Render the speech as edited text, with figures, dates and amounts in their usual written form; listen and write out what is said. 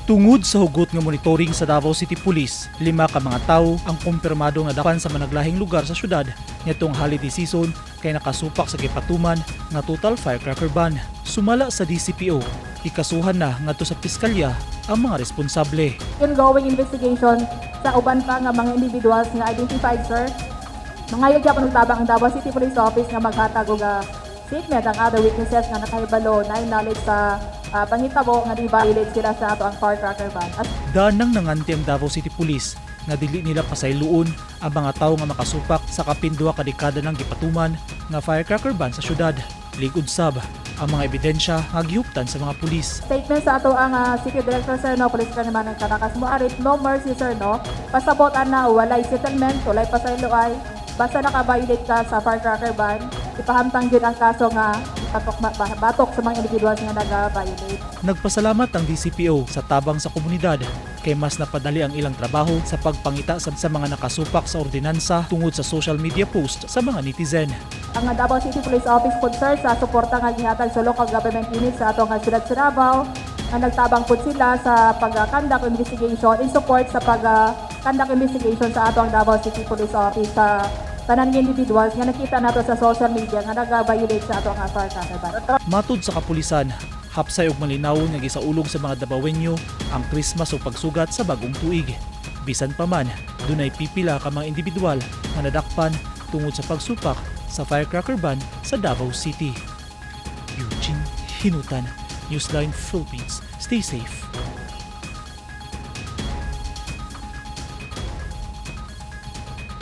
Tungod sa hugot nga monitoring sa Davao City Police, 5 ka mga tawo ang kumpirmado nga nadakpan sa managlahing lugar sa syudad nitong holiday season kay nakasupak sa gipatuman nga total firecracker ban. Sumala sa DCPO, ikasuhan na ngadto sa piskalya ang mga responsable. Ongoing investigation sa uban pa nga mga individuals nga identified, sir. Mangayog gyapon tabang ang Davao City Police Office nga maghatag og statement ang other witnesses nga nakahibalo na knowledge sa pangitabo nga di-violate sila sa ato ang Firecracker ban. Daan nang nanganti ang Davao City Police nga dili nila pasayloon ang mga tawo nga makasupak sa kapindua ka dekada ng gipatuman nga Firecracker ban sa syudad. Ligud sab ang mga ebidensya nga gihuptan sa mga pulis. Statement sa ato ang City Director, sir, no, Police naman ng Caracas mo arit, no mercy, sir, no. Pasabotan na walay settlement, walay pasayloay, basta naka-violate ka sa Firecracker ban, ipahamtang yun ang kaso nga batok sa mga individuals nga nag-violate. Nagpasalamat ang DCPO sa tabang sa komunidad kay mas napadali ang ilang trabaho sa pagpangita sa mga nakasupak sa ordinansa tungod sa social media post sa mga netizen. Ang Davao City Police Office po, sir, sa suporta nga gihatag sa local government unit sa atong syudad sa Davao, nga nagtabang po sila sa pag-conduct investigation in support sa pag-conduct investigation sa atong Davao City Police Office sa tanan ng individuals nga nakita nato sa social media nga nag-violate sa atong Firecracker ban. Matud sa kapulisan, hapsay og malinaw nga gisaulog sa mga Davaoenyo ang Christmas o pagsugat sa bagong tuig. Bisan pa man, dunay pipila ka mga individual nga nadakpan tungod sa pagsupak sa Firecracker ban sa Davao City. Eugene Hinutan, Newsline Philippines. Stay safe.